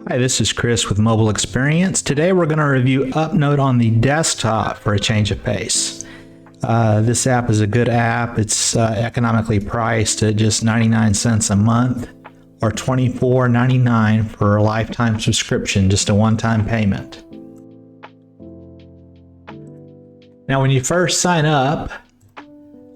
Hi, this is Chris with Mobile Experience. Today we're going to review Upnote on the desktop for a change of pace. This app is a good app. It's economically priced at just 99 cents a month or $24.99 for a lifetime subscription, just a one-time payment. Now when you first sign up,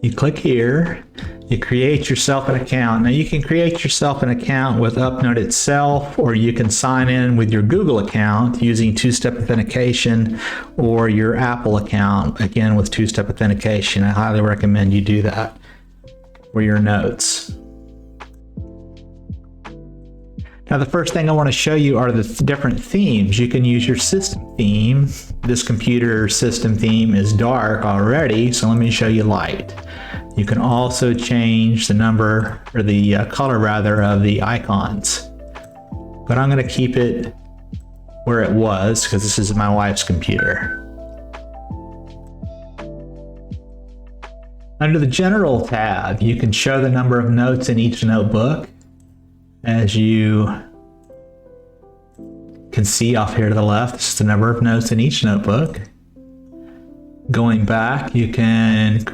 you click here, you create yourself an account. Now you can create yourself an account with Upnote itself, or you can sign in with your Google account using two-step authentication, or your Apple account, again with two-step authentication. I highly recommend you do that for your notes. Now the first thing I want to show you are the different themes. You can use your system theme. This computer system theme is dark already, so let me show you light. You can also change the number, or the color rather, of the icons. But I'm going to keep it where it was because this is my wife's computer. Under the General tab, you can show the number of notes in each notebook. As you can see off here to the left, this is the number of notes in each notebook. Going back, you can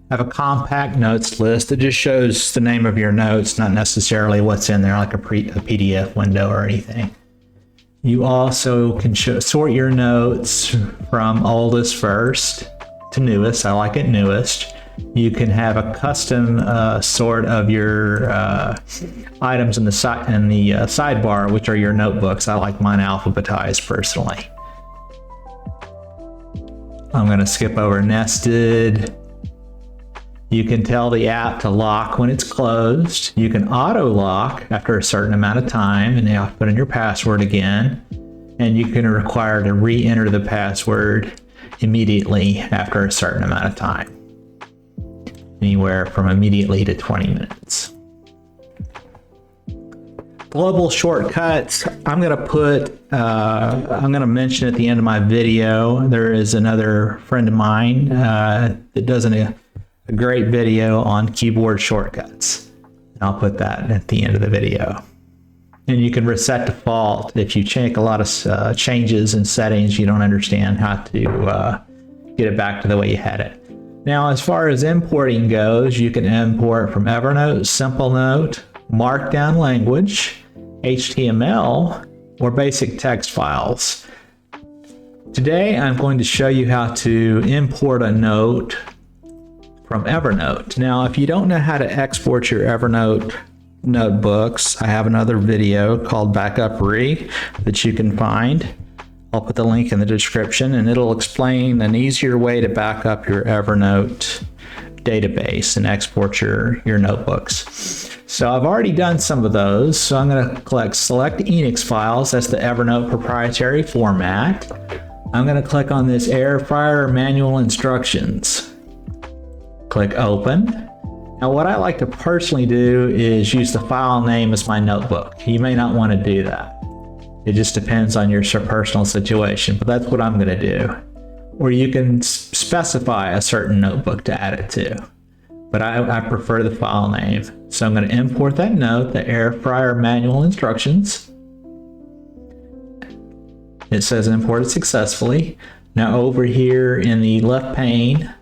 have a compact notes list that just shows the name of your notes, not necessarily what's in there, like a PDF window or anything. You also can sort your notes from oldest first to newest. I like it newest. You can have a custom sort of your items in the sidebar, which are your notebooks. I like mine alphabetized personally. I'm going to skip over nested. You can tell the app to lock when it's closed. You can auto lock after a certain amount of time, and you have to put in your password again. And you can require to re-enter the password immediately after a certain amount of time. Anywhere from immediately to 20 minutes. Global shortcuts, I'm going to mention at the end of my video. There is another friend of mine that does a great video on keyboard shortcuts. And I'll put that at the end of the video. And you can reset default if you make a lot of changes in settings, you don't understand how to get it back to the way you had it. Now, as far as importing goes, you can import from Evernote, Simple Note, Markdown language, HTML, or basic text files. Today, I'm going to show you how to import a note from Evernote. Now, if you don't know how to export your Evernote notebooks, I have another video called Backup Re that you can find. I'll put the link in the description, and it'll explain an easier way to back up your Evernote database and export your notebooks. So I've already done some of those. So I'm going to select Enix files. That's the Evernote proprietary format. I'm going to click on this air fryer manual instructions. Click open. Now what I like to personally do is use the file name as my notebook. You may not want to do that. It just depends on your personal situation, but that's what I'm going to do. Or you can specify a certain notebook to add it to, but I prefer the file name. So I'm going to import that note, the air fryer manual instructions. It says imported successfully. Now over here in the left pane,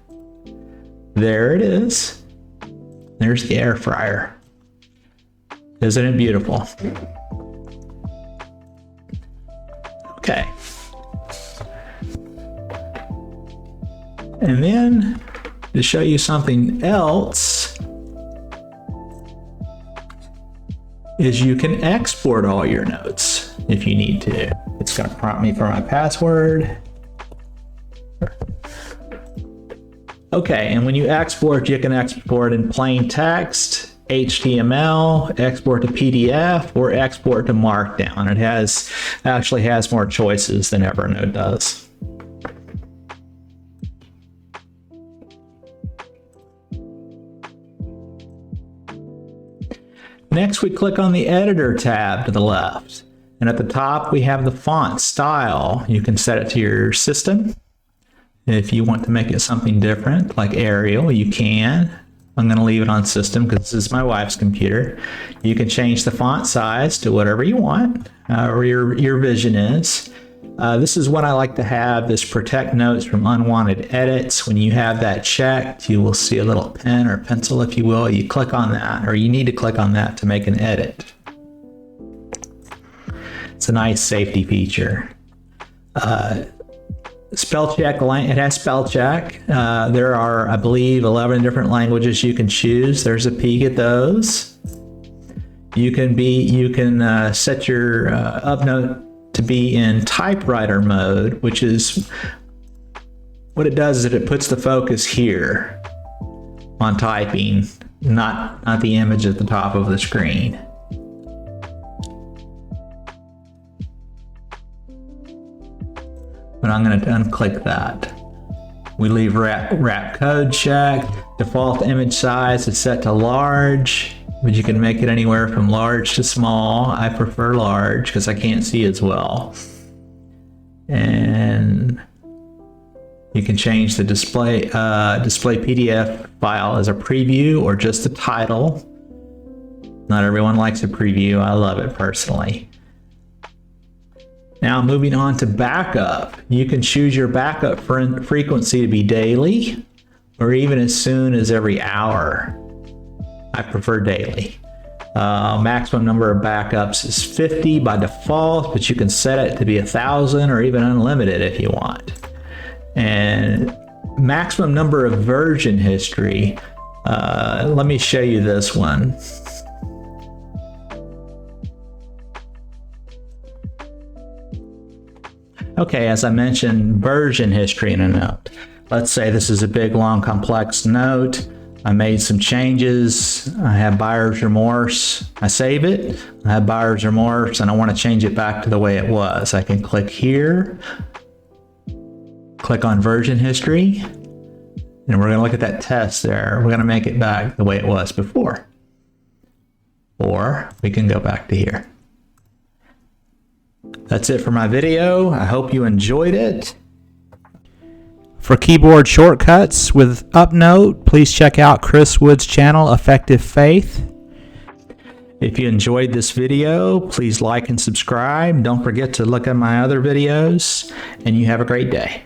there it is. There's the air fryer. Isn't it beautiful? Okay. And then to show you something else is you can export all your notes if you need to. It's going to prompt me for my password. Okay, and when you export, you can export in plain text, HTML, export to PDF, or export to Markdown. It actually has more choices than Evernote does. Next, we click on the Editor tab to the left. And at the top, we have the font style. You can set it to your system. If you want to make it something different, like Arial, you can. I'm going to leave it on system because this is my wife's computer. You can change the font size to whatever you want, or your vision is. This is what I like to have, this protect notes from unwanted edits. When you have that checked, you will see a little pen or pencil, if you will. You click on that, or you need to click on that to make an edit. It's a nice safety feature. Spell check, it has spell check. There are, I believe, 11 different languages you can choose. There's a peek at those. You can set your Upnote to be in typewriter mode, which is what it does is it puts the focus here on typing, not the image at the top of the screen. But I'm going to unclick that. We leave wrap code checked. Default image size is set to large, but you can make it anywhere from large to small. I prefer large because I can't see as well. And you can change the display PDF file as a preview or just the title. Not everyone likes a preview. I love it personally. Now moving on to backup, you can choose your backup frequency to be daily or even as soon as every hour. I prefer daily. Maximum number of backups is 50 by default, but you can set it to be 1,000 or even unlimited if you want. And maximum number of version history, let me show you this one. Okay, as I mentioned, version history in a note. Let's say this is a big, long, complex note. I made some changes. I have buyer's remorse. I save it. I have buyer's remorse, and I want to change it back to the way it was. I can click here, click on version history, and we're going to look at that test there. We're going to make it back the way it was before. Or we can go back to here. That's it for my video. I hope you enjoyed it. For keyboard shortcuts with Upnote, please check out Chris Wood's channel, Effective Faith. If you enjoyed this video, please like and subscribe. Don't forget to look at my other videos, and you have a great day.